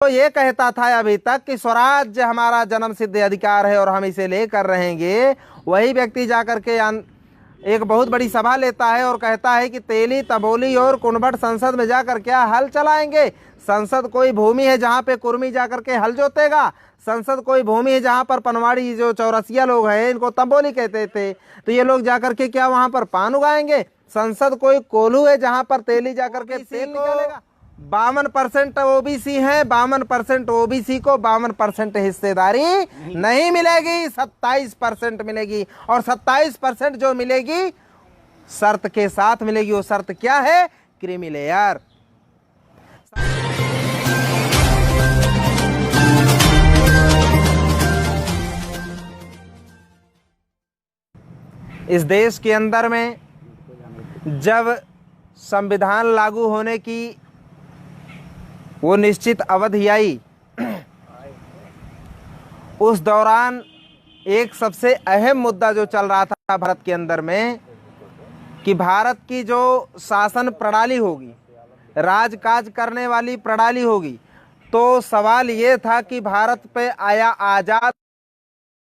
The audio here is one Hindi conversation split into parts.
तो ये कहता था अभी तक कि स्वराज्य हमारा जन्म सिद्ध अधिकार है और हम इसे लेकर रहेंगे, वही व्यक्ति जाकर के एक बहुत बड़ी सभा लेता है और कहता है कि तेली तबोली और कुनबट संसद में जाकर क्या हल चलाएंगे। संसद कोई भूमि है जहाँ पे कुर्मी जाकर के हल जोतेगा, संसद कोई भूमि है जहाँ पर पनवाड़ी जो चौरसिया लोग हैं इनको तंबोली कहते थे, तो ये लोग जाकर के क्या वहाँ पर पान उगाएंगे। संसद कोई कोल्हू है जहाँ पर तेली जाकर के तेल निकालेगा। 52% ओबीसी हैं, 52% ओबीसी को 52% हिस्सेदारी नहीं मिलेगी, 27% मिलेगी। और 27% जो मिलेगी शर्त के साथ मिलेगी। वो शर्त क्या है? Creamy layer. इस देश के अंदर में जब संविधान लागू होने की वो निश्चित अवधि आई, उस दौरान एक सबसे अहम मुद्दा जो चल रहा था भारत के अंदर में कि भारत की जो शासन प्रणाली होगी, राजकाज करने वाली प्रणाली होगी, तो सवाल ये था कि भारत पे आया आज़ाद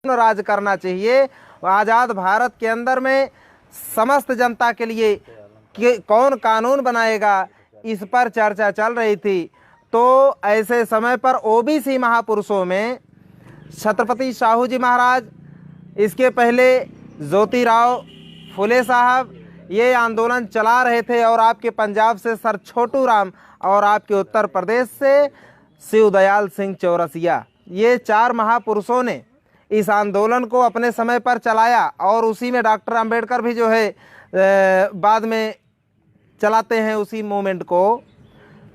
राज करना चाहिए। आज़ाद भारत के अंदर में समस्त जनता के लिए कि कौन कानून बनाएगा, इस पर चर्चा चल रही थी। तो ऐसे समय पर ओबीसी महापुरुषों में छत्रपति साहू जी महाराज, इसके पहले ज्योतिराव फुले साहब ये आंदोलन चला रहे थे, और आपके पंजाब से सर छोटू राम और आपके उत्तर प्रदेश से शिवदयाल सिंह चौरसिया, ये 4 महापुरुषों ने इस आंदोलन को अपने समय पर चलाया। और उसी में डॉक्टर अंबेडकर भी जो है बाद में चलाते हैं उसी मूवमेंट को।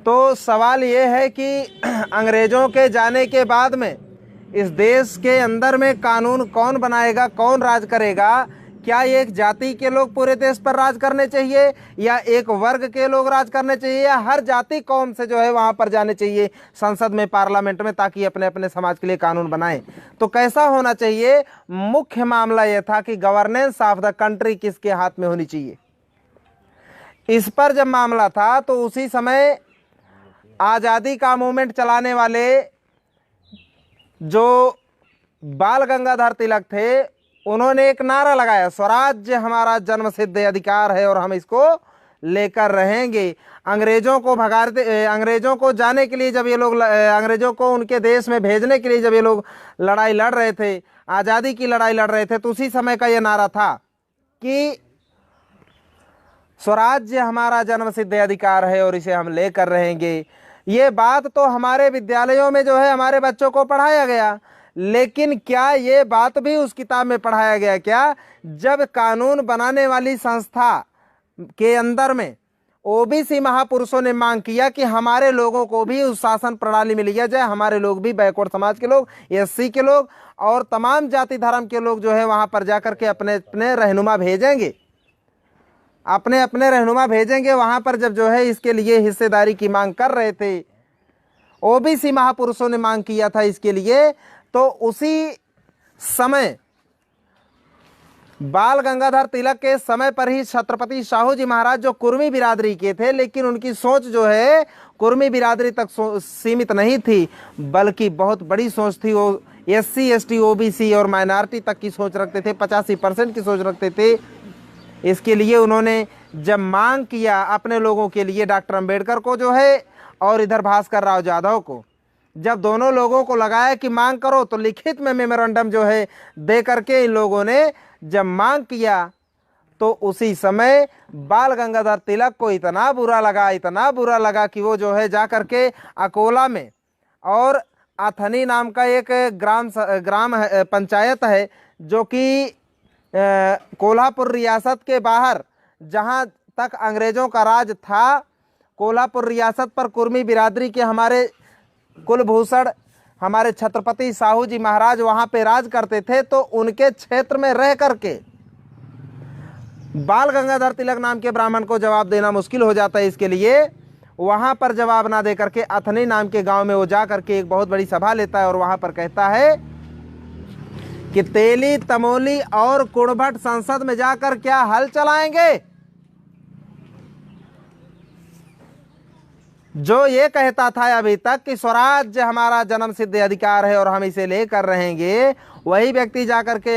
तो सवाल ये है कि अंग्रेज़ों के जाने के बाद में इस देश के अंदर में कानून कौन बनाएगा, कौन राज करेगा? क्या एक जाति के लोग पूरे देश पर राज करने चाहिए, या एक वर्ग के लोग राज करने चाहिए, या हर जाति कौम से जो है वहाँ पर जाने चाहिए संसद में, पार्लियामेंट में, ताकि अपने अपने समाज के लिए कानून बनाएं? तो कैसा होना चाहिए? मुख्य मामला यह था कि गवर्नेंस ऑफ द कंट्री किसके हाथ में होनी चाहिए। इस पर जब मामला था तो उसी समय आज़ादी का मूवमेंट चलाने वाले जो बाल गंगाधर तिलक थे, उन्होंने एक नारा लगाया, स्वराज्य हमारा जन्म सिद्ध अधिकार है और हम इसको लेकर रहेंगे। अंग्रेज़ों को अंग्रेज़ों को जाने के लिए जब ये लोग, अंग्रेज़ों को उनके देश में भेजने के लिए जब ये लोग लड़ाई लड़ रहे थे, आज़ादी की लड़ाई लड़ रहे थे, तो उसी समय का ये नारा था कि स्वराज्य हमारा जन्म सिद्ध अधिकार है और इसे हम लेकर रहेंगे। ये बात तो हमारे विद्यालयों में जो है हमारे बच्चों को पढ़ाया गया, लेकिन क्या ये बात भी उस किताब में पढ़ाया गया क्या? जब कानून बनाने वाली संस्था के अंदर में ओबीसी महापुरुषों ने मांग किया कि हमारे लोगों को भी उस शासन प्रणाली में लिया जाए, हमारे लोग भी, बैकवर्ड समाज के लोग, एससी के लोग और तमाम जाति धर्म के लोग जो है वहाँ पर जाकर के अपने अपने रहनुमा भेजेंगे, अपने अपने रहनुमा भेजेंगे वहाँ पर। जब जो है इसके लिए हिस्सेदारी की मांग कर रहे थे, ओबीसी महापुरुषों ने मांग किया था इसके लिए, तो उसी समय बाल गंगाधर तिलक के समय पर ही छत्रपति साहू जी महाराज, जो कुर्मी बिरादरी के थे, लेकिन उनकी सोच जो है कुर्मी बिरादरी तक सीमित नहीं थी, बल्कि बहुत बड़ी सोच थी। वो एससी एसटी ओबीसी और माइनॉरिटी तक की सोच रखते थे, 85% की सोच रखते थे। इसके लिए उन्होंने जब मांग किया अपने लोगों के लिए, डॉक्टर अंबेडकर को जो है और इधर भास्कर राव जाधव को, जब दोनों लोगों को लगाया कि मांग करो, तो लिखित में मेमोरेंडम जो है दे करके इन लोगों ने जब मांग किया, तो उसी समय बाल गंगाधर तिलक को इतना बुरा लगा, इतना बुरा लगा कि वो जो है जा करके अकोला में, और अथनी नाम का एक ग्राम पंचायत है जो कि कोल्हापुर रियासत के बाहर, जहाँ तक अंग्रेज़ों का राज था, कोल्हापुर रियासत पर कुर्मी बिरादरी के हमारे कुलभूषण, हमारे छत्रपति साहू जी महाराज वहाँ पे राज करते थे। तो उनके क्षेत्र में रह करके बाल गंगाधर तिलक नाम के ब्राह्मण को जवाब देना मुश्किल हो जाता है। इसके लिए वहाँ पर जवाब ना दे करके अथनी नाम के गांव में वो जा करके एक बहुत बड़ी सभा लेता है, और वहाँ पर कहता है कि तेली तमोली और कुणभट संसद में जाकर क्या हल चलाएंगे। जो ये कहता था अभी तक कि स्वराज्य हमारा जन्म सिद्ध अधिकार है और हम इसे लेकर रहेंगे, वही व्यक्ति जाकर के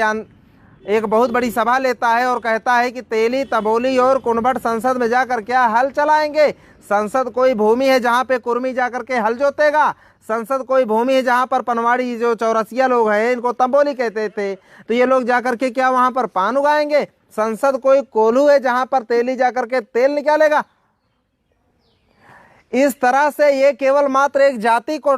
एक बहुत बड़ी सभा लेता है और कहता है कि तेली, तबोली और कुनबट संसद में जाकर क्या हल चलाएंगे। संसद कोई भूमि है जहाँ पे कुर्मी जाकर के हल जोतेगा, संसद कोई भूमि है जहाँ पर पनवाड़ी जो चौरसिया लोग हैं, इनको तंबोली कहते थे, तो ये लोग जाकर के क्या वहाँ पर पान उगाएंगे। संसद कोई कोल्हू है जहाँ पर तेली जाकर के तेल निकालेगा। इस तरह से ये केवल मात्र एक जाति को,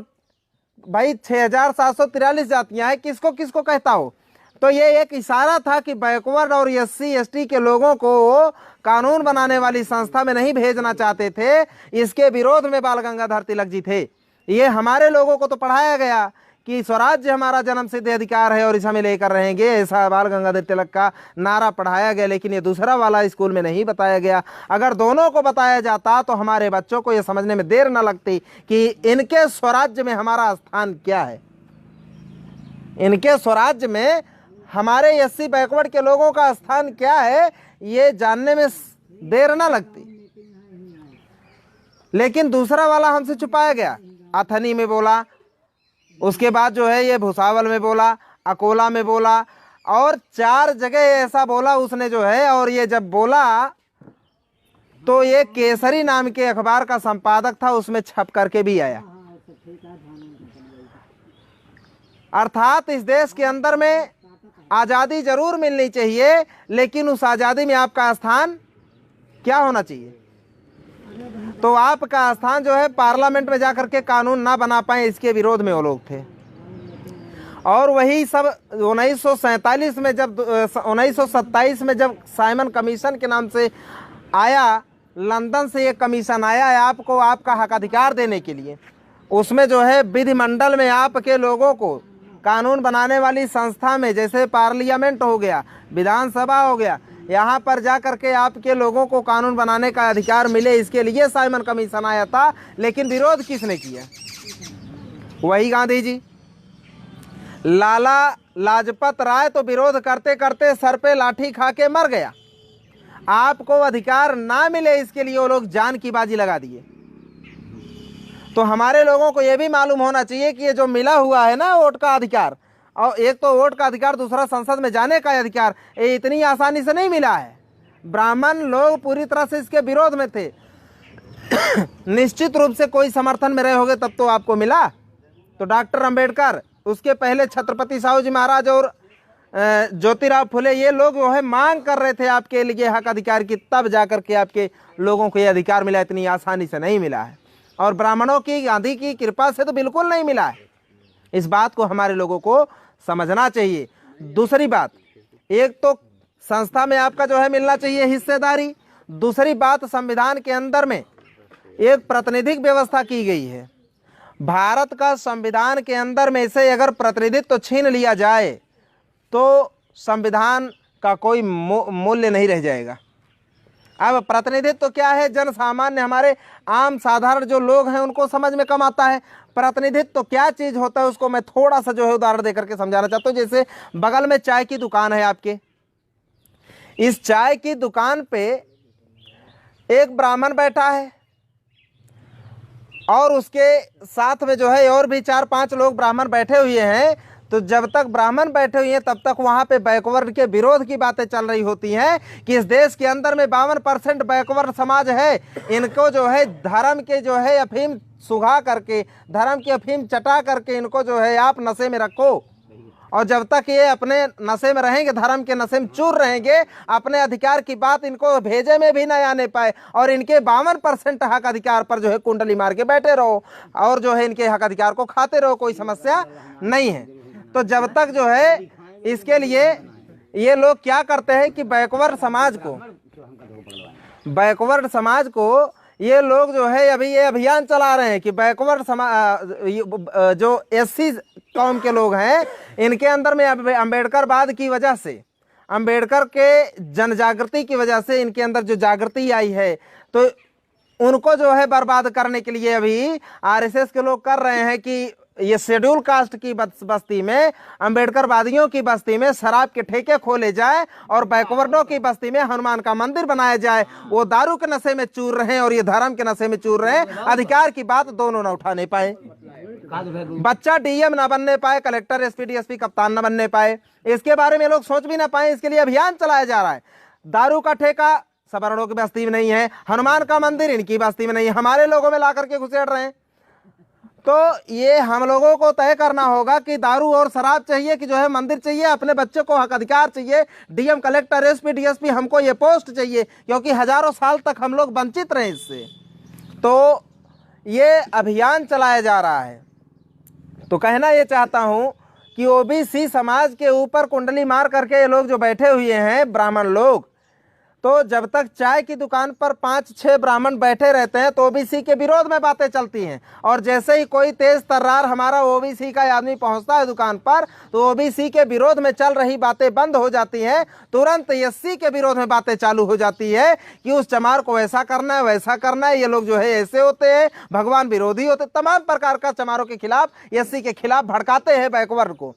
भाई 6743 जातियां हैं, किसको किसको कहता हो। तो ये एक इशारा था कि बैकवर्ड और एससी एसटी के लोगों को कानून बनाने वाली संस्था में नहीं भेजना चाहते थे। इसके विरोध में बाल गंगाधर तिलक जी थे। ये हमारे लोगों को तो पढ़ाया गया कि स्वराज्य हमारा जन्म सिद्ध अधिकार है और इसे हमें लेकर रहेंगे, ऐसा बाल गंगाधर तिलक का नारा पढ़ाया गया, लेकिन ये दूसरा वाला स्कूल में नहीं बताया गया। अगर दोनों को बताया जाता तो हमारे बच्चों को ये समझने में देर न लगती कि इनके स्वराज्य में हमारा स्थान क्या है, इनके स्वराज्य में हमारे एससी बैकवर्ड के लोगों का स्थान क्या है, ये जानने में देर न लगती। लेकिन दूसरा वाला हमसे छुपाया गया। अथनी में बोला, उसके बाद जो है ये भुसावल में बोला, अकोला में बोला, और 4 जगह ऐसा बोला उसने जो है। और ये जब बोला तो ये केसरी नाम के अखबार का संपादक था, उसमें छप करके भी आया। अर्थात इस देश के अंदर में आज़ादी जरूर मिलनी चाहिए, लेकिन उस आज़ादी में आपका स्थान क्या होना चाहिए। तो आपका स्थान जो है पार्लियामेंट में जाकर के कानून ना बना पाए, इसके विरोध में वो लोग थे। और वही सब 1947 में, जब 1927 में जब साइमन कमीशन के नाम से आया, लंदन से ये कमीशन आया है आपको आपका हक अधिकार देने के लिए, उसमें जो है विधिमंडल में आपके लोगों को कानून बनाने वाली संस्था में, जैसे पार्लियामेंट हो गया, विधानसभा हो गया, यहाँ पर जा करके आपके लोगों को कानून बनाने का अधिकार मिले, इसके लिए साइमन कमीशन आया था। लेकिन विरोध किसने किया? वही गांधी जी। लाला लाजपत राय तो विरोध करते करते सर पे लाठी खा के मर गया। आपको अधिकार ना मिले इसके लिए वो लोग जान की बाजी लगा दिए। तो हमारे लोगों को यह भी मालूम होना चाहिए कि ये जो मिला हुआ है ना वोट का अधिकार, और एक तो वोट का अधिकार, दूसरा संसद में जाने का अधिकार, ये इतनी आसानी से नहीं मिला है। ब्राह्मण लोग पूरी तरह से इसके विरोध में थे। निश्चित रूप से कोई समर्थन में रहे होगे तब तो आपको मिला। तो डॉक्टर अंबेडकर, उसके पहले छत्रपति साहू जी महाराज और ज्योतिराव फुले, ये लोग जो है मांग कर रहे थे आपके लिए हक अधिकार की, तब जाकर के आपके लोगों को ये अधिकार मिला। इतनी आसानी से नहीं मिला है, और ब्राह्मणों की, गांधी की कृपा से तो बिल्कुल नहीं मिला है। इस बात को हमारे लोगों को समझना चाहिए। दूसरी बात, एक तो संस्था में आपका जो है मिलना चाहिए हिस्सेदारी। दूसरी बात, संविधान के अंदर में एक प्रातिनिधिक व्यवस्था की गई है। भारत का संविधान के अंदर में से अगर प्रतिनिधित्व छीन लिया जाए तो संविधान का कोई मूल्य नहीं रह जाएगा। अब प्रतिनिधित्व तो क्या है, जन सामान्य, हमारे आम साधारण जो लोग हैं उनको समझ में कम आता है। प्रतिनिधित्व तो क्या चीज होता है उसको मैं थोड़ा सा जो है उदाहरण देकर के समझाना चाहता हूँ। जैसे बगल में चाय की दुकान है आपके, इस चाय की दुकान पे एक ब्राह्मण बैठा है और उसके साथ में जो है और भी 4-5 लोग ब्राह्मण बैठे हुए हैं। तो जब तक ब्राह्मण बैठे हुए हैं तब तक वहाँ पे बैकवर्ड के विरोध की बातें चल रही होती हैं कि इस देश के अंदर में 52% बैकवर्ड समाज है, इनको जो है धर्म के जो है अफीम सुखा करके, धर्म की अफीम चटा करके इनको जो है आप नशे में रखो। और जब तक ये अपने नशे में रहेंगे, धर्म के नशे में चूर रहेंगे, अपने अधिकार की बात इनको भेजे में भी नहीं आने पाए, और इनके 52% हक अधिकार पर जो है कुंडली मार के बैठे रहो और जो है इनके हक अधिकार को खाते रहो, कोई समस्या नहीं है। तो जब तक जो है इसके लिए ये लोग क्या करते हैं कि बैकवर्ड समाज को ये लोग जो है अभी ये अभियान चला रहे हैं कि बैकवर्ड समाज, जो एससी कौम के लोग हैं, इनके अंदर में अम्बेडकरवाद की वजह से, अम्बेडकर के जन जागृति की वजह से इनके अंदर जो जागृति आई है, तो उनको जो है बर्बाद करने के लिए अभी आरएसएस के लोग कर रहे हैं कि ये शेड्यूल कास्ट की बस्ती में, अंबेडकरवादियों की बस्ती में शराब के ठेके खोले जाए और बैकवर्डों की बस्ती में हनुमान का मंदिर बनाया जाए। वो दारू के नशे में चूर रहे हैं और ये धर्म के नशे में चूर रहे हैं। अधिकार की बात दोनों ना उठा नहीं पाए। बच्चा डीएम ना बनने पाए, कलेक्टर, एसपी, डीएसपी, कप्तान ना बनने पाए, इसके बारे में लोग सोच भी ना पाए। इसके लिए अभियान चलाया जा रहा है। दारू का ठेका सवर्णों की बस्ती में नहीं है, हनुमान का मंदिर इनकी बस्ती में नहीं है, हमारे लोगों में ला करके घुसेड़ रहे हैं। तो ये हम लोगों को तय करना होगा कि दारू और शराब चाहिए कि जो है मंदिर चाहिए, अपने बच्चे को हक अधिकार चाहिए, डीएम, कलेक्टर, एसपी, डीएसपी, हमको ये पोस्ट चाहिए, क्योंकि हजारों साल तक हम लोग वंचित रहे इससे। तो ये अभियान चलाया जा रहा है। तो कहना ये चाहता हूं कि ओबीसी समाज के ऊपर कुंडली मार करके ये लोग जो बैठे हुए हैं ब्राह्मण लोग, तो जब तक चाय की दुकान पर 5-6 ब्राह्मण बैठे रहते हैं तो ओबीसी के विरोध में बातें चलती हैं, और जैसे ही कोई तेज तर्रार हमारा ओबीसी का आदमी पहुंचता है दुकान पर तो ओबीसी के विरोध में चल रही बातें बंद हो जाती हैं। तुरंत एससी के विरोध में बातें चालू हो जाती है कि उस चमार को ऐसा करना है, वैसा करना है, ये लोग जो है ऐसे होते हैं, भगवान विरोधी होते, तमाम प्रकार का चमारों के खिलाफ, एससी के खिलाफ भड़काते हैं बैकवर्ड को।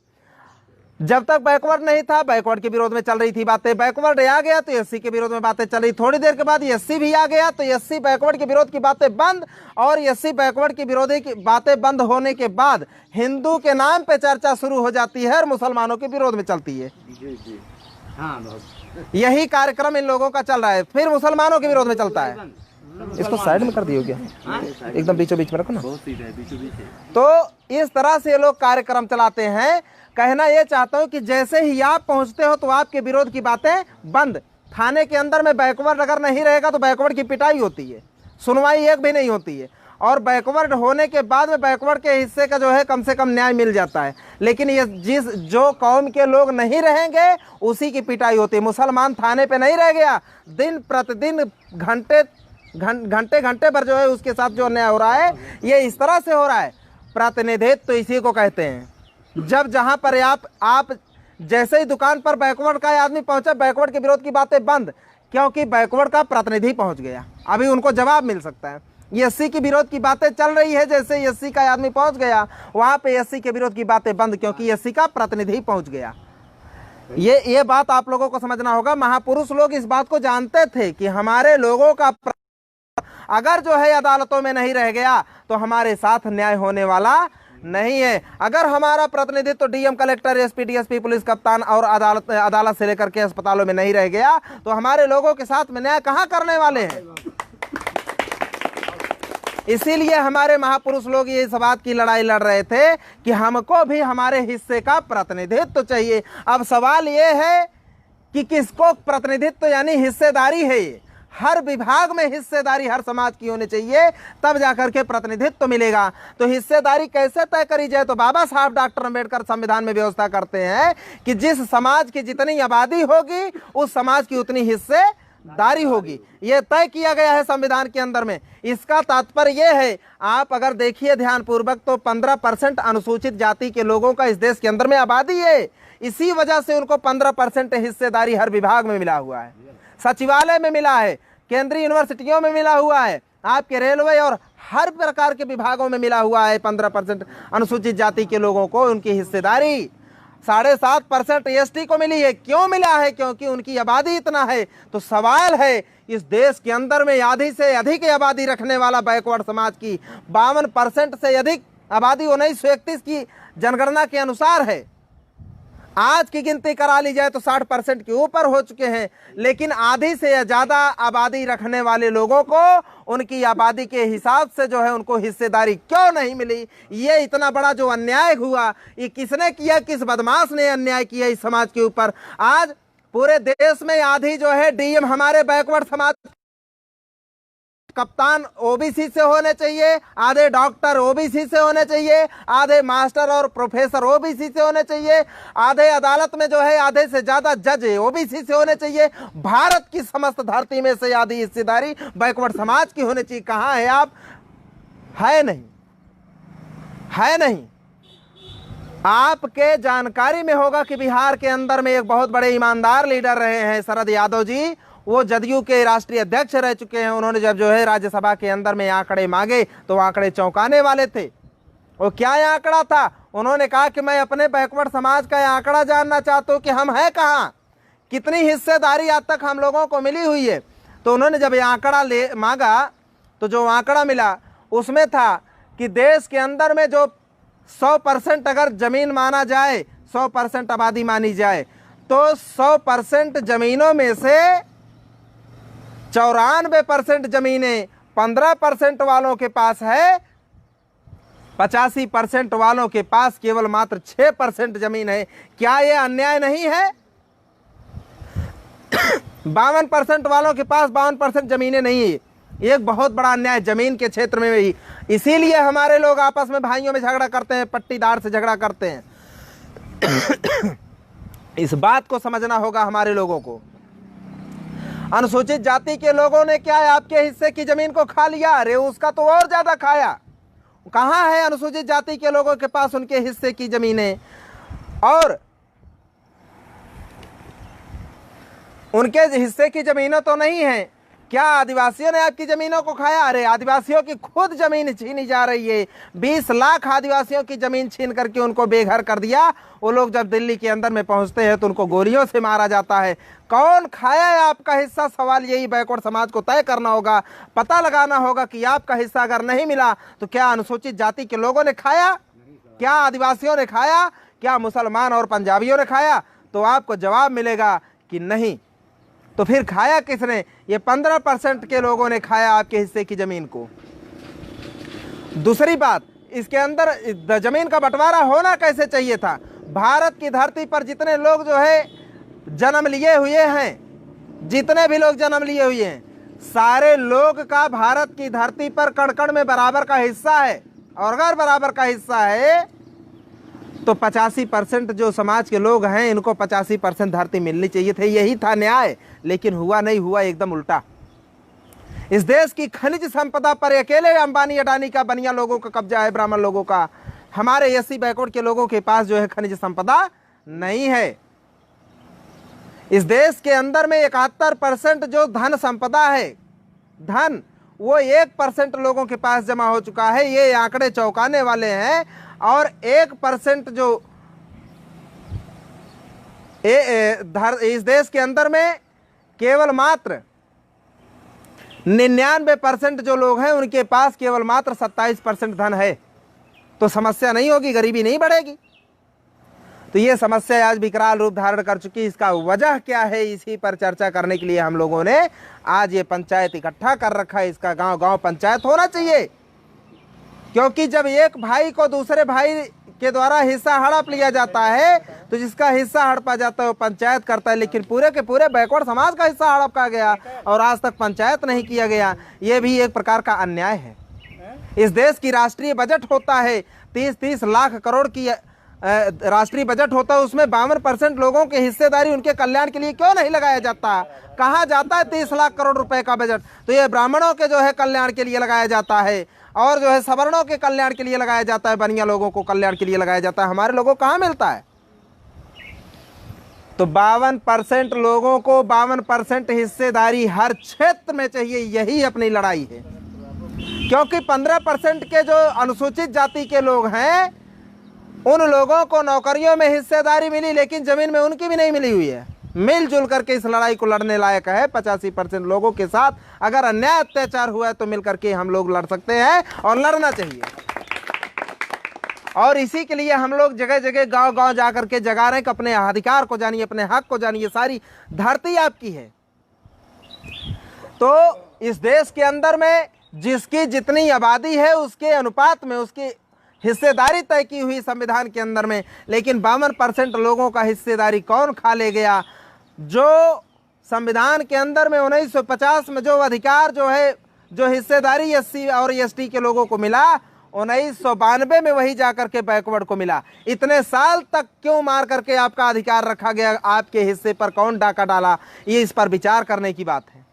जब तक बैकवर्ड नहीं था बैकवर्ड के विरोध में चल रही थी बातें, बैकवर्ड आ गया तो एससी के विरोध में बातें चल रही, थोड़ी देर के बाद एससी भी आ गया तो एससी बैकवर्ड के विरोध की बातें बंद, और एससी बैकवर्ड की विरोधी की बातें बंद होने के बाद हिंदू के नाम पे चर्चा शुरू हो जाती है और मुसलमानों के विरोध में चलती है। यही कार्यक्रम इन लोगों का चल रहा है, फिर मुसलमानों के विरोध में चलता है। इसको साइड में कर दियो क्या, एकदम बीचों बीच में रखो ना। तो इस तरह से ये लोग कार्यक्रम चलाते हैं। कहना यह चाहता हूं कि जैसे ही आप पहुंचते हो तो आपके विरोध की बातें बंद। थाने के अंदर में बैकवर्ड अगर नहीं रहेगा तो बैकवर्ड की पिटाई होती है, सुनवाई एक भी नहीं होती है, और बैकवर्ड होने के बाद में बैकवर्ड के हिस्से का जो है कम से कम न्याय मिल जाता है। लेकिन ये जो कौम के लोग नहीं रहेंगे उसी की पिटाई होती है। मुसलमान थाने पे नहीं रह गया, दिन प्रतिदिन घंटे भर जो है उसके साथ जो अन्याय हो रहा है, ये इस तरह से हो रहा है। प्रतिनिधित्व तो इसी को कहते हैं। जब जहां पर आप जैसे ही दुकान पर बैकवर्ड का आदमी पहुंचा, बैकवर्ड के विरोध की बातें बंद, क्योंकि बैकवर्ड का प्रतिनिधि पहुंच गया, अभी उनको जवाब मिल सकता है। एससी की विरोध की बातें चल रही है, जैसे एससी का आदमी पहुंच गया वहां पे एससी के विरोध की बातें बंद, क्योंकि एससी का प्रतिनिधि पहुंच गया। ये बात आप लोगों को समझना होगा। महापुरुष लोग इस बात को जानते थे कि हमारे लोगों का अगर जो है अदालतों में नहीं रह गया तो हमारे साथ न्याय होने वाला नहीं है। अगर हमारा प्रतिनिधित्व तो DM, collector, SP, DSP, police, कप्तान और अदालत से लेकर के अस्पतालों में नहीं रह गया तो हमारे लोगों के साथ में न्याय कहां करने वाले हैं। इसीलिए हमारे महापुरुष लोग ये इस बात की लड़ाई लड़ रहे थे कि हमको भी हमारे हिस्से का प्रतिनिधित्व तो चाहिए। अब सवाल ये है कि किसको प्रतिनिधित्व यानी हिस्सेदारी है। हर विभाग में हिस्सेदारी हर समाज की होनी चाहिए, तब जाकर के प्रतिनिधित्व तो मिलेगा। तो हिस्सेदारी कैसे तय करी जाए, तो बाबा साहब डॉक्टर अंबेडकर संविधान में व्यवस्था करते हैं कि जिस समाज की जितनी आबादी होगी उस समाज की उतनी हिस्सेदारी होगी। यह तय किया गया है संविधान के अंदर में। इसका तात्पर्य यह है, आप अगर देखिए ध्यानपूर्वक, तो 15% अनुसूचित जाति के लोगों का इस देश के अंदर में आबादी है। इसी वजह से उनको 15% हिस्सेदारी हर विभाग में मिला हुआ है, सचिवालय में मिला है, केंद्रीय यूनिवर्सिटियों में मिला हुआ है, आपके रेलवे और हर प्रकार के विभागों में मिला हुआ है। 15% अनुसूचित जाति के लोगों को उनकी हिस्सेदारी 7.5% एसटी को मिली है। क्यों मिला है? क्योंकि उनकी आबादी इतना है। तो सवाल है, इस देश के अंदर में आधी से अधिक आबादी रखने वाला बैकवर्ड समाज की 52% से अधिक आबादी 1931 की जनगणना के अनुसार है। आज की गिनती करा ली जाए तो 60% के ऊपर हो चुके हैं। लेकिन आधी से ज्यादा आबादी रखने वाले लोगों को उनकी आबादी के हिसाब से जो है उनको हिस्सेदारी क्यों नहीं मिली? ये इतना बड़ा जो अन्याय हुआ, ये किसने किया? किस बदमाश ने अन्याय किया इस समाज के ऊपर? आज पूरे देश में आधी जो है डीएम हमारे बैकवर्ड समाज, कप्तान ओबीसी से होने चाहिए, आधे डॉक्टर ओबीसी से होने चाहिए, आधे मास्टर और प्रोफेसर ओबीसी से होने चाहिए, आधे अदालत में जो है आधे से ज्यादा जज ओबीसी से होने चाहिए। भारत की समस्त धरती में से आधी हिस्सेदारी बैकवर्ड समाज की होनी चाहिए। कहां है आप? है नहीं, है नहीं। आपके जानकारी में होगा कि बिहार के अंदर में एक बहुत बड़े ईमानदार लीडर रहे हैं शरद यादव जी। वो जदयू के राष्ट्रीय अध्यक्ष रह चुके हैं। उन्होंने जब जो है राज्यसभा के अंदर में आंकड़े मांगे तो आंकड़े चौंकाने वाले थे। वो क्या आंकड़ा था? उन्होंने कहा कि मैं अपने बैकवर्ड समाज का आंकड़ा जानना चाहता हूँ कि हम हैं कहाँ, कितनी हिस्सेदारी आज तक हम लोगों को मिली हुई है। तो उन्होंने जब ये आंकड़ा मांगा तो जो आंकड़ा मिला उसमें था कि देश के अंदर में जो 100% अगर जमीन माना जाए, 100% आबादी मानी जाए, तो 100% जमीनों में से 94% जमीनें 15% वालों के पास है, 85% वालों के पास केवल मात्र 6% जमीन है। क्या यह अन्याय नहीं है? 52% वालों के पास 52% जमीनें नहीं है। एक बहुत बड़ा अन्याय जमीन के क्षेत्र में भी। इसीलिए हमारे लोग आपस में भाइयों में झगड़ा करते हैं, पट्टीदार से झगड़ा करते हैं। इस बात को समझना होगा हमारे लोगों को। अनुसूचित जाति के लोगों ने क्या है, आपके हिस्से की जमीन को खा लिया? अरे उसका तो और ज्यादा खाया। कहाँ है अनुसूचित जाति के लोगों के पास उनके हिस्से की जमीनें? और उनके हिस्से की जमीनें तो नहीं है। क्या आदिवासियों ने आपकी जमीनों को खाया? अरे आदिवासियों की खुद जमीन छीनी जा रही है। 20 लाख आदिवासियों की जमीन छीन करके उनको बेघर कर दिया। वो लोग जब दिल्ली के अंदर में पहुंचते हैं तो उनको गोलियों से मारा जाता है। कौन खाया है आपका हिस्सा? सवाल यही बैकवर्ड समाज को तय करना होगा, पता लगाना होगा कि आपका हिस्सा अगर नहीं मिला तो क्या अनुसूचित जाति के लोगों ने खाया, क्या आदिवासियों ने खाया, क्या मुसलमान और पंजाबियों ने खाया? तो आपको जवाब मिलेगा कि नहीं। तो फिर खाया किसने? ये 15% के लोगों ने खाया आपके हिस्से की जमीन को। दूसरी बात, इसके अंदर जमीन का बंटवारा होना कैसे चाहिए था? भारत की धरती पर जितने लोग जो है जन्म लिए हुए हैं, जितने भी लोग जन्म लिए हुए हैं, सारे लोग का भारत की धरती पर कण कण में बराबर का हिस्सा है। और अगर बराबर का हिस्सा है तो 85% जो समाज के लोग हैं इनको 85% धरती मिलनी चाहिए थे। यही था न्याय, लेकिन हुआ नहीं, हुआ एकदम उल्टा। इस देश की खनिज संपदा पर अकेले अंबानी अडानी का बनिया लोगों का कब्जा है, ब्राह्मण लोगों का। हमारे एससी बैकवर्ड के लोगों के पास जो है खनिज संपदा नहीं है। इस देश के अंदर में 71% जो धन संपदा है, धन, वो 1% लोगों के पास जमा हो चुका है। ये आंकड़े चौंकाने वाले हैं। और 1% जो इस देश के अंदर में केवल मात्र 99% जो लोग हैं उनके पास केवल मात्र 27% धन है। तो समस्या नहीं होगी, गरीबी नहीं बढ़ेगी। तो ये समस्या आज विकराल रूप धारण कर चुकी। इसका वजह क्या है, इसी पर चर्चा करने के लिए हम लोगों ने आज ये पंचायत इकट्ठा कर रखा है। इसका गांव गांव पंचायत होना चाहिए, क्योंकि जब एक भाई को दूसरे भाई के द्वारा हिस्सा हड़प लिया जाता है तो जिसका हिस्सा हड़पा जाता है वो पंचायत करता है। लेकिन पूरे के पूरे बैकवर्ड समाज का हिस्सा हड़पा गया और आज तक पंचायत नहीं किया गया। ये भी एक प्रकार का अन्याय है। इस देश की राष्ट्रीय बजट होता है 30-30 लाख करोड़ की राष्ट्रीय बजट होता है, उसमें 52% लोगों की हिस्सेदारी उनके कल्याण के लिए क्यों नहीं लगाया जाता? कहाँ जाता है 30 लाख करोड़ रुपए का बजट? तो ये ब्राह्मणों के जो है कल्याण के लिए लगाया जाता है और जो है सवर्णों के कल्याण के लिए लगाया जाता है, बनिया लोगों को कल्याण के लिए लगाया जाता है। हमारे लोगों को कहाँ मिलता है? तो 52% लोगों को 52% हिस्सेदारी हर क्षेत्र में चाहिए। यही अपनी लड़ाई है, क्योंकि 15% के जो अनुसूचित जाति के लोग हैं उन लोगों को नौकरियों में हिस्सेदारी मिली, लेकिन जमीन में उनकी भी नहीं मिली हुई है। मिलजुल करके इस लड़ाई को लड़ने लायक है। 85% लोगों के साथ अगर अन्याय अत्याचार हुआ है तो मिलकर के हम लोग लड़ सकते हैं और लड़ना चाहिए। और इसी के लिए हम लोग जगह जगह गांव गांव जाकर के जगा रहे हैं कि अपने अधिकार को जानिए, अपने हक को जानिए। सारी धरती आपकी है। तो इस देश के अंदर में जिसकी जितनी आबादी है उसके अनुपात में उसकी हिस्सेदारी तय की हुई संविधान के अंदर में। लेकिन 52% लोगों का हिस्सेदारी कौन खा ले गया? जो संविधान के अंदर में 1950 में जो अधिकार जो है, जो हिस्सेदारी एससी और एसटी के लोगों को मिला, 1992 में वही जाकर के बैकवर्ड को मिला। इतने साल तक क्यों मार करके आपका अधिकार रखा गया? आपके हिस्से पर कौन डाका डाला? ये इस पर विचार करने की बात है।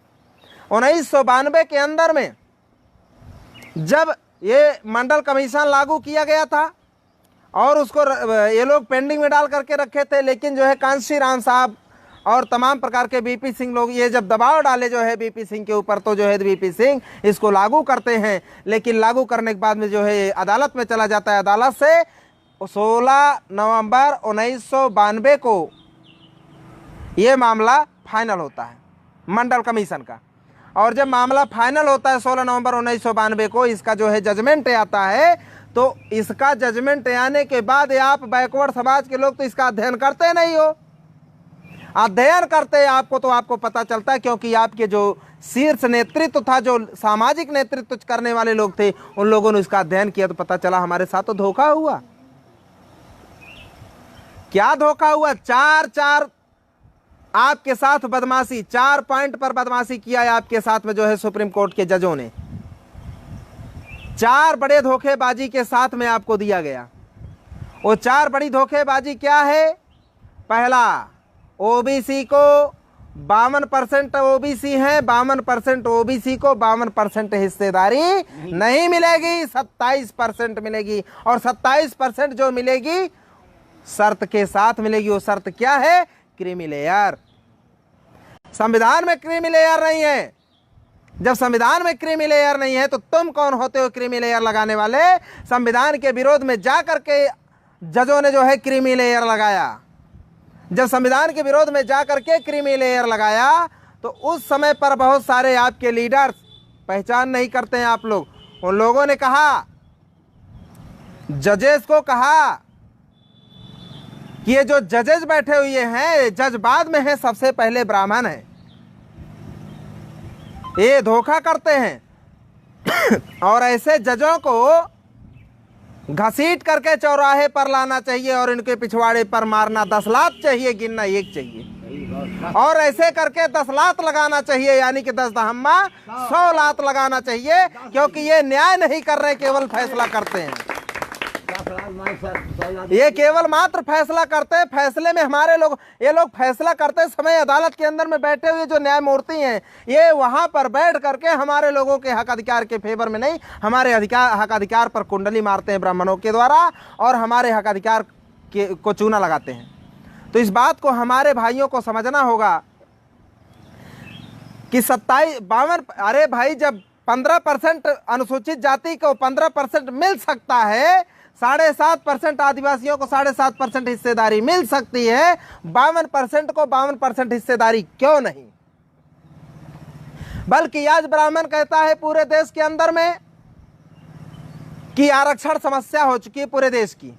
1992 के अंदर में जब ये मंडल कमीशन लागू किया गया था और उसको ये लोग पेंडिंग में डाल करके रखे थे, लेकिन जो है कांशी राम साहब और तमाम प्रकार के बीपी सिंह लोग ये जब दबाव डाले जो है बीपी सिंह के ऊपर, तो जो है बीपी सिंह इसको लागू करते हैं। लेकिन लागू करने के बाद में जो है अदालत में चला जाता है। अदालत से 16 नवंबर 1992 को ये मामला फाइनल होता है मंडल कमीशन का। और जब मामला फाइनल होता है 16 नवंबर 1992 को, इसका जो है जजमेंट आता है, तो इसका जजमेंट आने के बाद आप बैकवर्ड समाज के लोग तो इसका अध्ययन करते नहीं हो। अध्ययन करते आपको तो आपको पता चलता है, क्योंकि आपके जो शीर्ष नेतृत्व था, जो सामाजिक नेतृत्व करने वाले लोग थे, उन लोगों ने इसका अध्ययन किया तो पता चला हमारे साथ तो धोखा हुआ। क्या धोखा हुआ? चार आपके साथ बदमाशी, 4 पॉइंट पर बदमाशी किया है आपके साथ में जो है सुप्रीम कोर्ट के जजों ने। 4 बड़े धोखेबाजी के साथ में आपको दिया गया। वो 4 बड़ी धोखेबाजी क्या है? पहला, ओबीसी को 52% ओबीसी हैं, 52% ओबीसी को 52% हिस्सेदारी नहीं मिलेगी, 27% मिलेगी। और 27% जो मिलेगी शर्त के साथ मिलेगी। वो शर्त क्या है? Creamy layer. संविधान में क्रीमी लेयर नहीं है। जब संविधान में क्रीमी लेयर नहीं है तो तुम कौन होते हो क्रीमी लेयर लगाने वाले? संविधान के विरोध में जाकर के जजों ने जो है क्रीमी लेयर लगाया। जब संविधान के विरोध में जाकर के क्रीमी लेयर लगाया तो उस समय पर बहुत सारे आपके लीडर्स, पहचान नहीं करते हैं आप लोग, उन लोगों ने कहा, जजेस को कहा कि ये जो जजेस बैठे हुए हैं, जज बाद में है, सबसे पहले ब्राह्मण है, ये धोखा करते हैं। और ऐसे जजों को घसीट करके चौराहे पर लाना चाहिए और इनके पिछवाड़े पर मारना 10 लात चाहिए, गिनना 1 चाहिए। और ऐसे करके 10 लात लगाना चाहिए, यानी कि 10 दहम्मा 100 लात लगाना चाहिए, क्योंकि ये न्याय नहीं कर रहे, केवल फैसला करते हैं। ये केवल मात्र फैसला करते हैं। फैसले में हमारे लोग, ये लोग फैसला करते समय अदालत के अंदर में बैठे हुए जो न्यायमूर्ति हैं, ये वहां पर बैठ करके हमारे लोगों के हक अधिकार के फेवर में नहीं, हमारे हक अधिकार पर कुंडली मारते हैं ब्राह्मणों के द्वारा, और हमारे हक अधिकार को चूना लगाते हैं। तो इस बात को हमारे भाइयों को समझना होगा कि 52, अरे भाई, जब 15% अनुसूचित जाति को 15% मिल सकता है, 7.5% आदिवासियों को 7.5% हिस्सेदारी मिल सकती है, 52% को 52% हिस्सेदारी क्यों नहीं? बल्कि आज ब्राह्मण कहता है पूरे देश के अंदर में कि आरक्षण समस्या हो चुकी है पूरे देश की।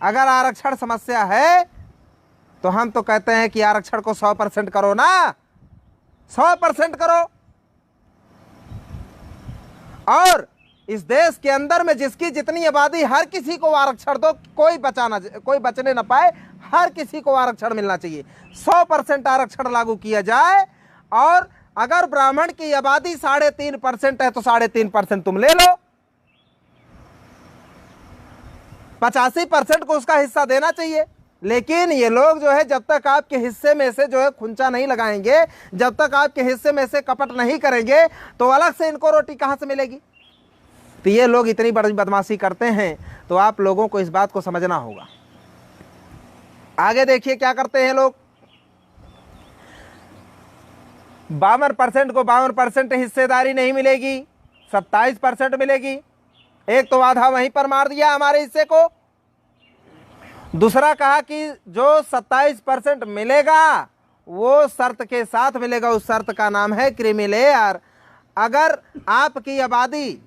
अगर आरक्षण समस्या है तो हम तो कहते हैं कि आरक्षण को 100% करो ना, 100% करो। और इस देश के अंदर में जिसकी जितनी आबादी, हर किसी को आरक्षण दो, कोई बचने न पाए, हर किसी को आरक्षण मिलना चाहिए। 100% आरक्षण लागू किया जाए। और अगर ब्राह्मण की आबादी 3.5% है तो 3.5% तुम ले लो, 85% को उसका हिस्सा देना चाहिए। लेकिन ये लोग जो है, जब तक आपके हिस्से में से जो है खुंचा नहीं लगाएंगे, जब तक आपके हिस्से में से कपट नहीं करेंगे, तो अलग से इनको रोटी कहां से मिलेगी? तो ये लोग इतनी बड़ी बदमाशी करते हैं, तो आप लोगों को इस बात को समझना होगा। आगे देखिए क्या करते हैं लोग। 52% को 52% हिस्सेदारी नहीं मिलेगी, 27% मिलेगी। एक तो आधा वहीं पर मार दिया हमारे हिस्से को। दूसरा कहा कि जो 27% मिलेगा वो शर्त के साथ मिलेगा। उस शर्त का नाम है क्रीमी लेयर। अगर आपकी आबादी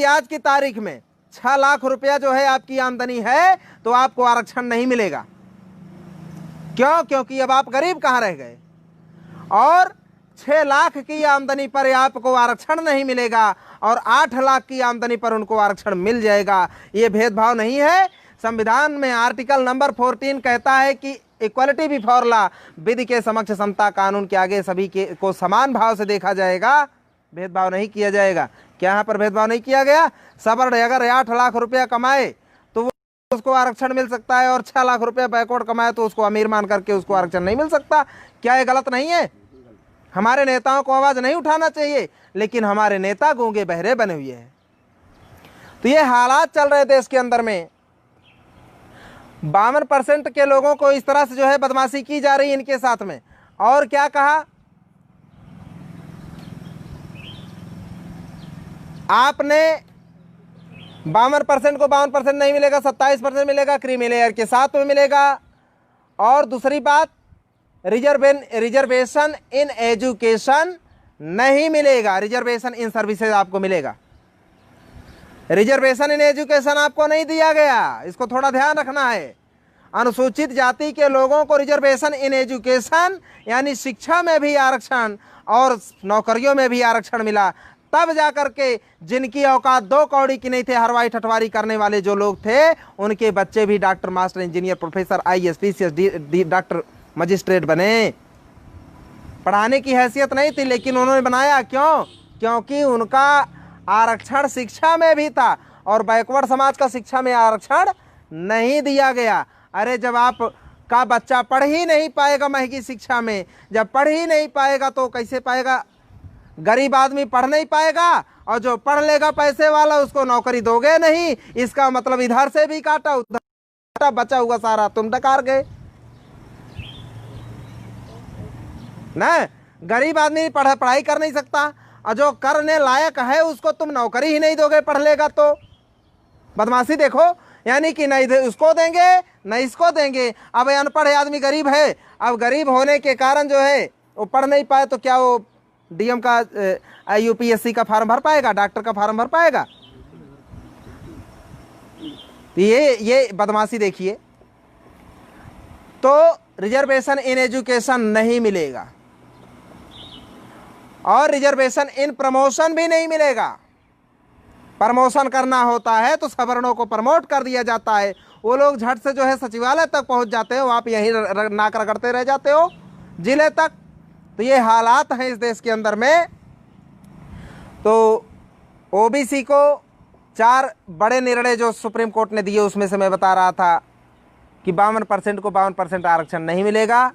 आज की तारीख में 6 लाख रुपया जो है आपकी आमदनी है, तो आपको आरक्षण नहीं मिलेगा। क्यों? क्योंकि अब आप गरीब कहाँ रह गए। और 6 लाख की आमदनी पर आपको आरक्षण नहीं मिलेगा, और 8 लाख की आमदनी पर उनको आरक्षण मिल जाएगा। ये भेदभाव नहीं है। संविधान में आर्टिकल नंबर 14 कहता है कि इक्वलिटी बिफोर लॉ, विधि के समक्ष समता, कानून के आगे सभी के को समान भाव से देखा जाएगा, भेदभाव नहीं किया जाएगा। क्या यहाँ पर भेदभाव नहीं किया गया? सवर्ण अगर 8 लाख रुपया कमाए तो वो उसको आरक्षण मिल सकता है, और 6 लाख रुपया बैकवर्ड कमाए तो उसको अमीर मान करके उसको आरक्षण नहीं मिल सकता। क्या ये गलत नहीं है? हमारे नेताओं को आवाज नहीं उठाना चाहिए, लेकिन हमारे नेता गूंगे बहरे बने हुए हैं। तो ये हालात चल रहे देश के अंदर में। 52% के लोगों को इस तरह से जो है बदमाशी की जा रही है इनके साथ में। और क्या कहा आपने, 52% को 52% नहीं मिलेगा, 27% मिलेगा, क्रीमी लेयर के साथ में मिलेगा। और दूसरी बात, रिजर्वेशन इन एजुकेशन नहीं मिलेगा, रिजर्वेशन इन सर्विसेज आपको मिलेगा। रिजर्वेशन इन एजुकेशन आपको नहीं दिया गया, इसको थोड़ा ध्यान रखना है। अनुसूचित जाति के लोगों को रिजर्वेशन इन एजुकेशन यानी शिक्षा में भी आरक्षण और नौकरियों में भी आरक्षण मिला, तब जाकर के जिनकी औकात 2 कौड़ी की नहीं थे, हरवाई ठठवारी करने वाले जो लोग थे, उनके बच्चे भी doctor, master, engineer, professor, IAS, PCS, doctor, magistrate बने। पढ़ाने की हैसियत नहीं थी, लेकिन उन्होंने बनाया। क्यों? क्योंकि उनका आरक्षण शिक्षा में भी था और बैकवर्ड समाज का शिक्षा में आरक्षण नहीं दिया गया। अरे जब आप का बच्चा पढ़ ही नहीं पाएगा महंगी शिक्षा में, जब पढ़ ही नहीं पाएगा तो कैसे पाएगा? गरीब आदमी पढ़ नहीं पाएगा, और जो पढ़ लेगा पैसे वाला उसको नौकरी दोगे नहीं। इसका मतलब इधर से भी काटा, उधर काटा, बचा हुआ सारा तुम डकार गए ना। गरीब आदमी पढ़ाई कर नहीं सकता, और जो करने लायक है उसको तुम नौकरी ही नहीं दोगे पढ़ लेगा तो। बदमाशी देखो, यानी कि नहीं उसको देंगे नहीं इसको देंगे। अब अनपढ़ आदमी गरीब है, अब गरीब होने के कारण जो है वो पढ़ नहीं पाए, तो क्या वो DM का UPSC का फार्म भर पाएगा, डॉक्टर का फार्म भर पाएगा? तो ये बदमाशी देखिए। तो रिजर्वेशन इन एजुकेशन नहीं मिलेगा और रिजर्वेशन इन प्रमोशन भी नहीं मिलेगा। प्रमोशन करना होता है तो सवर्णों को प्रमोट कर दिया जाता है, वो लोग झट से जो है सचिवालय तक पहुंच जाते हो, आप यहीं नाक रगड़ते रह जाते हो जिले तक। तो ये हालात हैं इस देश के अंदर में। तो OBC को 4 बड़े निर्णय जो सुप्रीम कोर्ट ने दिए, उसमें से मैं बता रहा था कि 52% को 52% आरक्षण नहीं मिलेगा,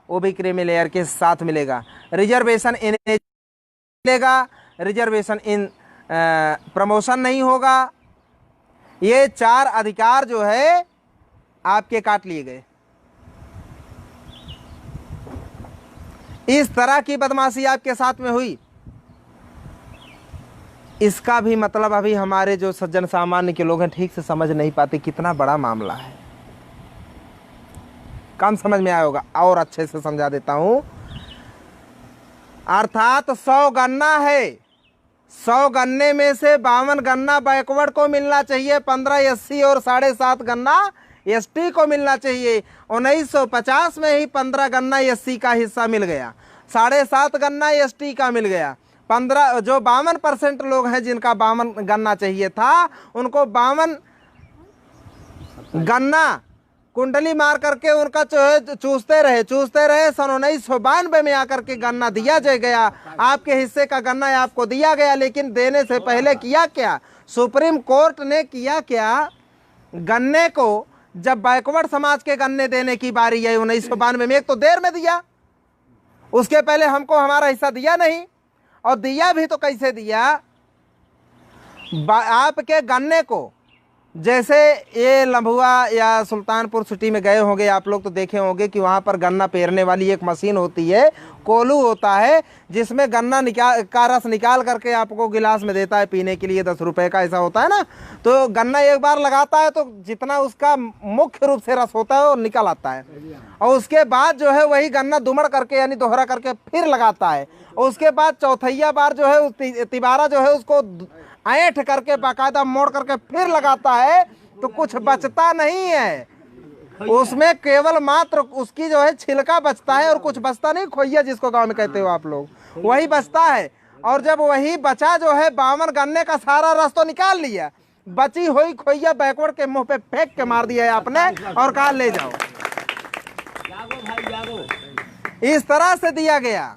वो भी क्रीमी लेयर के साथ मिलेगा। रिजर्वेशन इन मिलेगा, रिजर्वेशन इन प्रमोशन नहीं होगा। ये 4 अधिकार जो है आपके काट लिए गए। इस तरह की बदमाशी आपके साथ में हुई। इसका भी मतलब अभी हमारे जो सज्जन सामान्य के लोग हैं ठीक से समझ नहीं पाते कितना बड़ा मामला है। कम समझ में आया होगा, और अच्छे से समझा देता हूं। अर्थात 100 गन्ना है, 100 गन्ने में से 52 गन्ना बैकवर्ड को मिलना चाहिए, 15 SC और 7.5 गन्ना ST को मिलना चाहिए। 1950 में ही 15 गन्ना SC का हिस्सा मिल गया, 7.5 गन्ना ST का मिल गया। 15 जो 52% लोग हैं जिनका 52 गन्ना चाहिए था, उनको 52 गन्ना कुंडली मार करके उनका चूसते रहे। सन 1992 में आकर के गन्ना दिया गया, आपके हिस्से का गन्ना आपको दिया गया। लेकिन देने से पहले किया क्या? सुप्रीम कोर्ट ने किया क्या? गन्ने को जब बैकवर्ड समाज के गन्ने देने की बारी आई 1992 में, एक तो देर में दिया, उसके पहले हमको हमारा हिस्सा दिया नहीं, और दिया भी तो कैसे दिया? आपके गन्ने को, जैसे ये लम्भुआ या सुल्तानपुर सिटी में गए होंगे आप लोग तो देखे होंगे कि वहाँ पर गन्ना पेरने वाली एक मशीन होती है, कोलू होता है, जिसमें गन्ना का रस निकाल करके आपको गिलास में देता है पीने के लिए, 10 रुपए का ऐसा होता है ना। तो गन्ना एक बार लगाता है तो जितना उसका मुख्य रूप से रस होता है वो निकल आता है, और उसके बाद जो है वही गन्ना दुमड़ करके यानी दोहरा करके फिर लगाता है, और उसके बाद चौथैया बार जो है उस तिबारा जो है उसको ऐंठ करके बाकायदा मोड़ करके फिर लगाता है। तो कुछ बचता नहीं है उसमें, केवल मात्र उसकी जो है छिलका बचता है और कुछ बचता नहीं। खोइया जिसको गांव में कहते हो आप लोग, वही बचता है। और जब वही बचा जो है 52 गन्ने का सारा रस तो निकाल लिया, बची हुई खोइया बैकवर्ड के मुंह पे फेंक के मार दिया है आपने और कहा ले जाओ। इस तरह से दिया गया।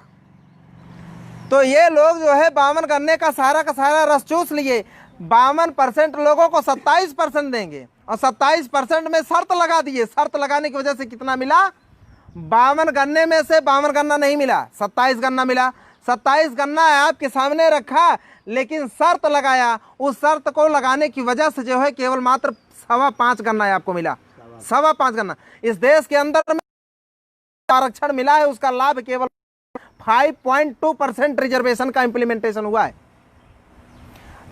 तो ये लोग जो है 52 गन्ने का सारा रस चूस लिए। 52% लोगों को 27% देंगे, और 27% में शर्त लगा दिए। शर्त लगाने की वजह से कितना मिला? 52 गन्ने में से 52 गन्ना नहीं मिला, 27 गन्ना मिला। 27 गन्ना है आपके सामने रखा, लेकिन शर्त लगाया, उस शर्त को लगाने की वजह से जो है केवल मात्र 5.25 गन्ना आपको मिला। 5.25 गन्ना इस देश के अंदर में आरक्षण मिला है, उसका लाभ केवल 5.2% रिजर्वेशन का इंप्लीमेंटेशन हुआ है।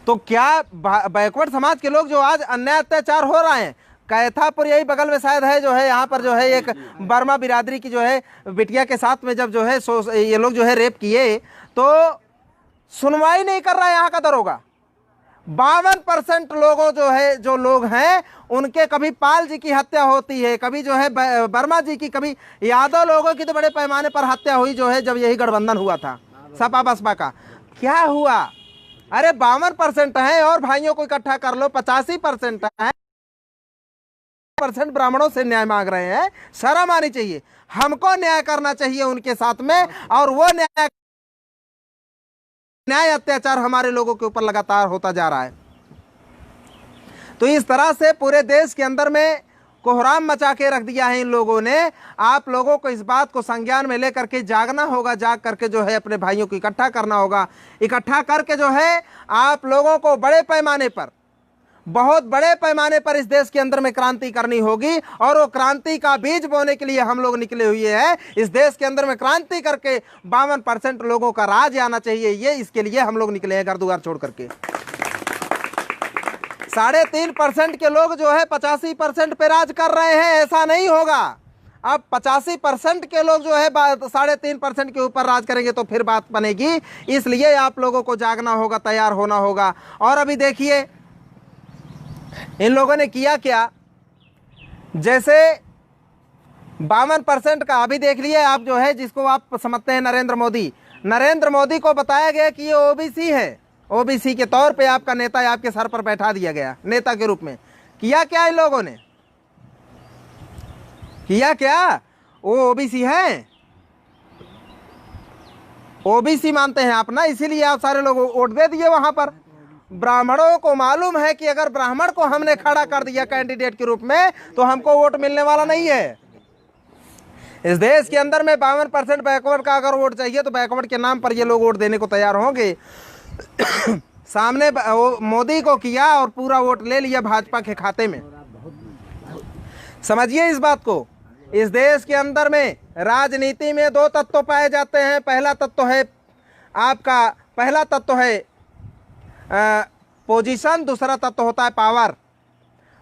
तो क्या बैकवर्ड समाज के लोग जो आज अन्याय अत्याचार हो रहे हैं, कैथापुर यही बगल में शायद है, जो है यहाँ पर जो है एक बर्मा बिरादरी की जो है बिटिया के साथ में जब जो है ये लोग जो है रेप किए, तो सुनवाई नहीं कर रहा है यहाँ का दरोगा। 52% लोगों जो लोग हैं उनके कभी पाल जी की हत्या होती है, कभी जो है वर्मा जी की, कभी यादव लोगों की तो बड़े पैमाने पर हत्या हुई जो है जब यही गठबंधन हुआ था सपा बसपा का। क्या हुआ? अरे 52% है और भाइयों को इकट्ठा कर लो, 85% है, % ब्राह्मणों से न्याय मांग रहे हैं। शर्म आनी चाहिए, हमको न्याय करना चाहिए उनके साथ में, और वो न्याय अत्याचार हमारे लोगों के ऊपर लगातार होता जा रहा है। तो इस तरह से पूरे देश के अंदर में कोहराम मचा के रख दिया है इन लोगों ने। आप लोगों को इस बात को संज्ञान में लेकर के जागना होगा, जाग करके जो है अपने भाइयों को इकट्ठा करना होगा। इकट्ठा करके जो है आप लोगों को बड़े पैमाने पर, बहुत बड़े पैमाने पर इस देश के अंदर में क्रांति करनी होगी, और वो क्रांति का बीज बोने के लिए हम लोग निकले हुए हैं। इस देश के अंदर में क्रांति करके 52% लोगों का राज आना चाहिए, ये इसके लिए हम लोग निकले हैं घर द्वार छोड़ करके। 3.5% के लोग जो है 85% पे राज कर रहे हैं, ऐसा नहीं होगा। अब 85% के लोग जो है 3.5% के ऊपर राज करेंगे तो फिर बात बनेगी। इसलिए आप लोगों को जागना होगा, तैयार होना होगा। और अभी देखिए इन लोगों ने किया क्या, जैसे 52% का अभी देख लिए आप, जो है जिसको आप समझते हैं नरेंद्र मोदी को बताया गया कि ये ओबीसी है, ओबीसी के तौर पे आपका नेता आपके सर पर बैठा दिया गया नेता के रूप में। किया क्या इन लोगों ने? किया क्या? वो ओबीसी है, ओबीसी मानते हैं आप ना, इसीलिए आप सारे लोग वोट दे दिए वहां पर। ब्राह्मणों को मालूम है कि अगर ब्राह्मण को हमने खड़ा कर दिया कैंडिडेट के रूप में तो हमको वोट मिलने वाला नहीं है। इस देश के अंदर में 52% बैकवर्ड का अगर वोट चाहिए तो बैकवर्ड के नाम पर ये लोग वोट देने को तैयार होंगे। सामने मोदी को किया और पूरा वोट ले लिया भाजपा के खाते में। समझिए इस बात को। इस देश के अंदर में राजनीति में 2 तत्व पाए जाते हैं। पहला तत्व है आपका, पहला तत्व है पोजीशन, दूसरा तत्व होता है पावर।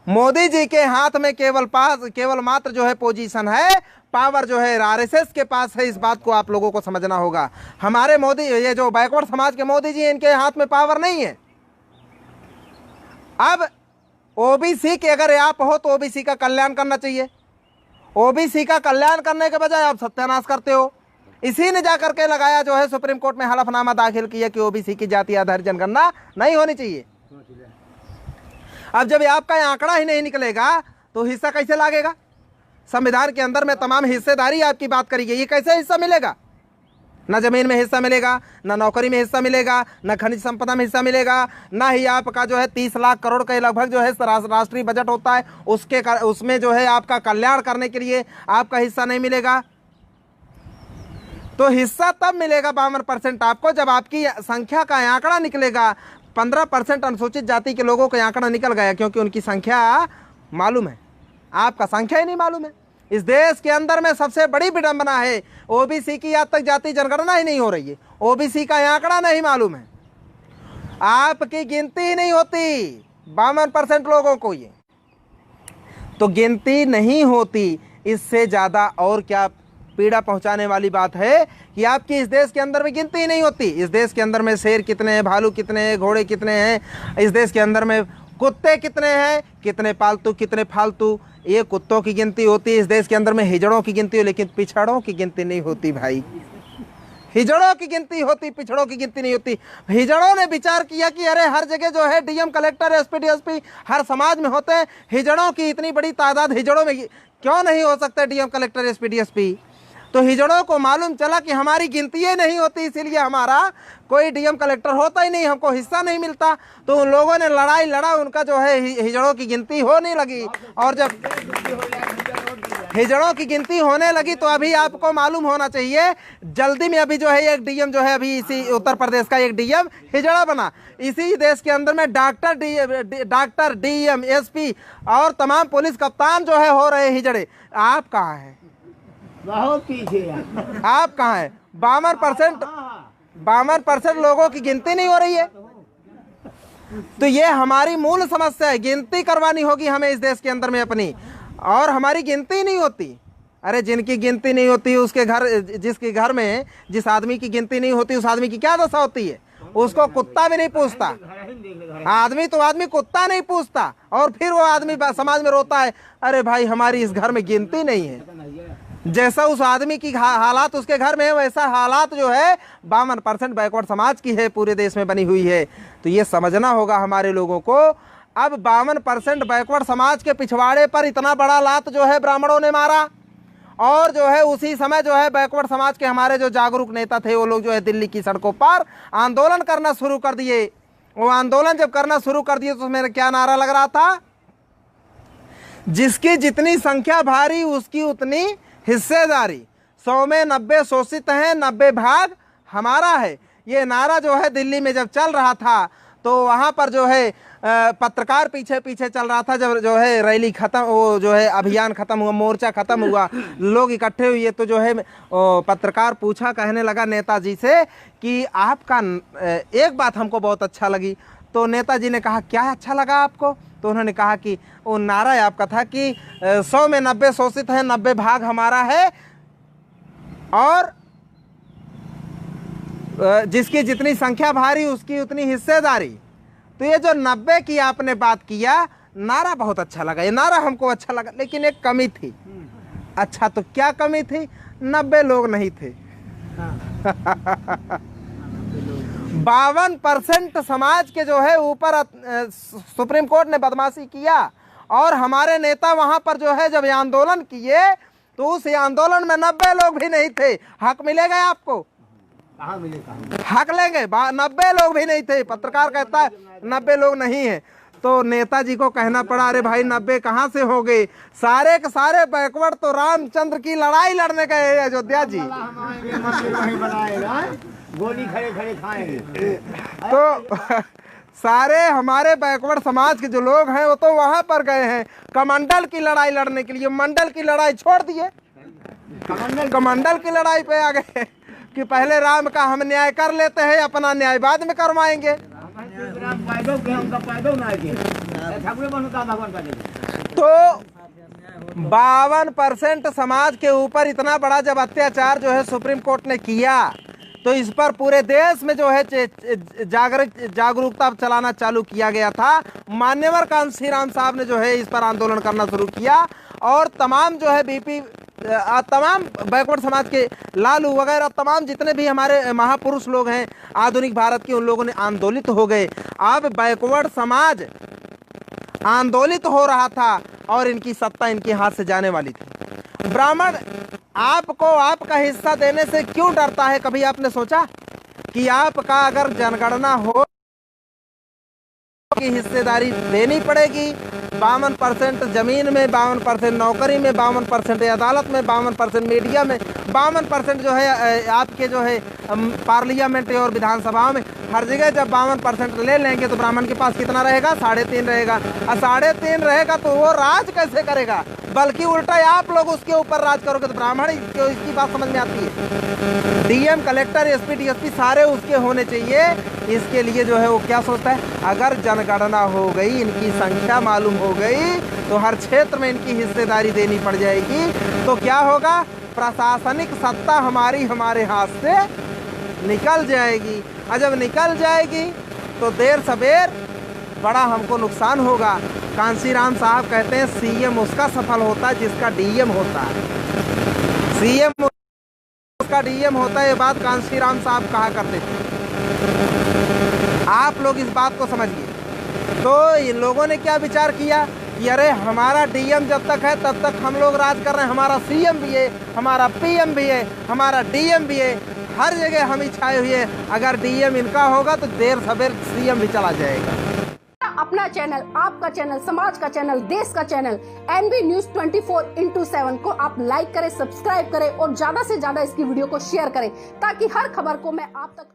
मोदी जी के हाथ में केवल मात्र जो है पोजीशन है, पावर जो है आरएसएस के पास है। इस बात को आप लोगों को समझना होगा। हमारे मोदी, ये जो बैकवर्ड समाज के मोदी जी, इनके हाथ में पावर नहीं है। अब ओबीसी के अगर आप हो तो ओबीसी का कल्याण करना चाहिए। ओबीसी का कल्याण करने के बजाय आप सत्यानाश करते हो। इसी ने जाकर के लगाया जो है सुप्रीम कोर्ट में हलफनामा दाखिल किया कि ओबीसी की जाति आधारित जनगणना नहीं होनी चाहिए। अब जब आपका आंकड़ा ही नहीं निकलेगा तो हिस्सा कैसे लागेगा? संविधान के अंदर में तमाम हिस्सेदारी आपकी बात करी गई, ये कैसे हिस्सा मिलेगा? ना जमीन में हिस्सा मिलेगा, ना नौकरी में हिस्सा मिलेगा, ना खनिज संपदा में हिस्सा मिलेगा, ना ही आपका जो है 30 लाख करोड़ के लगभग जो है राष्ट्रीय बजट होता है उसमें जो है आपका कल्याण करने के लिए आपका हिस्सा नहीं मिलेगा। तो हिस्सा तब मिलेगा 52% आपको जब आपकी संख्या का आंकड़ा निकलेगा। 15% अनुसूचित जाति के लोगों का आंकड़ा निकल गया क्योंकि उनकी संख्या मालूम है, आपका संख्या ही नहीं मालूम है। इस देश के अंदर में सबसे बड़ी विडंबना है, ओबीसी की आज तक जाति जनगणना ही नहीं हो रही है। ओबीसी का आंकड़ा नहीं मालूम है, आपकी गिनती ही नहीं होती। 52% लोगों को ये तो गिनती नहीं होती। इससे ज़्यादा और क्या पीड़ा पहुंचाने वाली बात है कि आपकी इस देश के अंदर में गिनती ही नहीं होती। इस देश के अंदर में शेर कितने हैं, भालू कितने हैं, घोड़े कितने हैं, इस देश के अंदर में कुत्ते कितने हैं, कितने पालतू कितने फालतू, ये कुत्तों की गिनती होती है। इस देश के अंदर में हिजड़ों की गिनती हो, लेकिन पिछड़ों की गिनती नहीं होती भाई। हिजड़ों की गिनती होती, पिछड़ों की गिनती नहीं होती। हिजड़ों ने विचार किया कि अरे हर जगह जो है डीएम कलेक्टर एसपी डीएसपी हर समाज में होते हैं, हिजड़ों की इतनी बड़ी तादाद हिजड़ों में क्यों नहीं हो सकता डीएम कलेक्टर एसपी डीएसपी? तो हिजड़ों को मालूम चला कि हमारी गिनती ही नहीं होती, इसीलिए हमारा कोई डीएम कलेक्टर होता ही नहीं, हमको हिस्सा नहीं मिलता। तो उन लोगों ने लड़ाई लड़ा, उनका जो है हिजड़ों की गिनती होने लगी। और जब हिजड़ों की गिनती होने लगी तो अभी आपको मालूम होना चाहिए, जल्दी में अभी जो है एक डीएम जो है अभी इसी उत्तर प्रदेश का एक डीएम हिजड़ा बना। इसी देश के अंदर में डॉक्टर डीएम एसपी और तमाम पुलिस कप्तान जो है हो रहे हिजड़े। आप कहाँ हैं? बहुत पीछे आप कहाँ हैं? 52% लोगों की गिनती नहीं हो रही है। तो ये हमारी मूल समस्या है। गिनती करवानी होगी हमें इस देश के अंदर में अपनी, और हमारी गिनती नहीं होती। अरे जिनकी गिनती नहीं होती उसके घर, जिसके घर में जिस आदमी की गिनती नहीं होती उस आदमी की क्या दशा होती है? उसको कुत्ता भी नहीं पूछता। आदमी तो आदमी, कुत्ता नहीं पूछता। और फिर वो आदमी समाज में रोता है, अरे भाई हमारी इस घर में गिनती नहीं है। जैसा उस आदमी की हालात उसके घर में है, वैसा हालात जो है 52% बैकवर्ड समाज की है, पूरे देश में बनी हुई है। तो ये समझना होगा हमारे लोगों को। अब 52% बैकवर्ड समाज के पिछवाड़े पर इतना बड़ा लात जो है ब्राह्मणों ने मारा, और जो है उसी समय जो है बैकवर्ड समाज के हमारे जो जागरूक नेता थे वो लोग जो है दिल्ली की सड़कों पर आंदोलन करना शुरू कर दिए। वो आंदोलन जब करना शुरू कर दिए तो उसमें क्या नारा लग रहा था? जिसकी जितनी संख्या भारी उसकी उतनी हिस्सेदारी, 100 में 90 शोषित हैं, 90 भाग हमारा है। ये नारा जो है दिल्ली में जब चल रहा था तो वहाँ पर जो है पत्रकार पीछे पीछे चल रहा था। जब जो है रैली खत्म, वो जो है अभियान खत्म हुआ, मोर्चा खत्म हुआ, लोग इकट्ठे हुए, तो जो है पत्रकार पूछा, कहने लगा नेताजी से कि आपका एक बात हमको बहुत अच्छा लगी। तो नेताजी ने कहा क्या अच्छा लगा आपको? तो उन्होंने कहा कि वो नारा आपका था कि 100 में 90 शोषित है, 90 भाग हमारा है, और जिसकी जितनी संख्या भारी उसकी उतनी हिस्सेदारी। तो ये जो 90 की आपने बात किया, नारा बहुत अच्छा लगा, ये नारा हमको अच्छा लगा, लेकिन एक कमी थी। अच्छा तो क्या कमी थी? 90 लोग नहीं थे। 52% समाज के जो है ऊपर सुप्रीम कोर्ट ने बदमाशी किया, और हमारे नेता वहां पर जो है जब आंदोलन किए तो उस आंदोलन में 90 लोग भी नहीं थे। हक मिलेगा आपको? कहाँ मिलेगा? हक लेंगे? 90 लोग भी नहीं थे। पत्रकार कहता है 90 लोग नहीं है, तो नेताजी को कहना पड़ा, अरे भाई 90 कहाँ से हो गए? सारे के सारे बैकवर्ड तो रामचंद्र की लड़ाई लड़ने गए अयोध्या जी। गोली खड़े खड़े खाएंगे। तो सारे हमारे बैकवर्ड समाज के जो लोग हैं वो तो वहां पर गए हैं कमंडल की लड़ाई लड़ने के लिए। मंडल की लड़ाई छोड़ दिए, कमंडल की लड़ाई पे आ गए कि पहले राम का हम न्याय कर लेते हैं, अपना न्याय बाद में करवाएंगे। तो 52% समाज के ऊपर इतना बड़ा जब अत्याचार जो है सुप्रीम कोर्ट ने किया, तो इस पर पूरे देश में जो है जागरूकता चलाना चालू किया गया था। मान्यवर कांशीराम साहब ने जो है इस पर आंदोलन करना शुरू किया, और तमाम जो है तमाम बैकवर्ड समाज के लालू वगैरह तमाम जितने भी हमारे महापुरुष लोग हैं आधुनिक भारत के, उन लोगों ने आंदोलित हो गए। अब बैकवर्ड समाज आंदोलित हो रहा था और इनकी सत्ता इनके हाथ से जाने वाली थी। ब्राह्मण आपको आपका हिस्सा देने से क्यों डरता है? कभी आपने सोचा कि आपका अगर जनगणना हो की हिस्सेदारी देनी पड़ेगी? 52% जमीन में, 52% नौकरी में, 52% अदालत में, 52% मीडिया में, 52% जो है आपके जो है पार्लियामेंट और विधानसभाओं में, हर जगह जब 52% ले लेंगे तो ब्राह्मण के पास कितना रहेगा? 3.5 रहेगा। और 3.5 रहेगा तो वो राज कैसे करेगा? बल्कि उल्टा आप लोग उसके ऊपर राज करोगे। तो ब्राह्मण इसकी बात समझ में आती है। डीएम, कलेक्टर, एसपी, डीएसपी सारे उसके होने चाहिए। इसके लिए जो है वो क्या सोचता है, अगर जनगणना हो गई, इनकी संख्या मालूम हो गई, तो हर क्षेत्र में इनकी हिस्सेदारी देनी पड़ जाएगी। तो क्या होगा? प्रशासनिक सत्ता हमारे हाथ से निकल जाएगी। और जब निकल जाएगी तो देर सवेर बड़ा हमको नुकसान होगा। कांशीराम साहब कहते हैं सीएम उसका सफल होता है जिसका डीएम होता है। सीएम उसका डीएम होता है, ये बात कांशीराम साहब कहा करते थे। आप लोग इस बात को समझिए। तो इन लोगों ने क्या विचार किया कि अरे हमारा डीएम जब तक है तब तक हम लोग राज कर रहे हैं, हमारा सीएम भी है, हमारा पीएम भी है, हमारा डीएम भी है, हर जगह हम ही छाए हुए हैं। अगर डीएम इनका होगा तो देर सवेर सीएम भी चला जाएगा। अपना चैनल, आपका चैनल, समाज का चैनल, देश का चैनल एनबी न्यूज 24/7 को आप लाइक करें, सब्सक्राइब करें और ज्यादा से ज्यादा इसकी वीडियो को शेयर करें ताकि हर खबर को मैं आप तक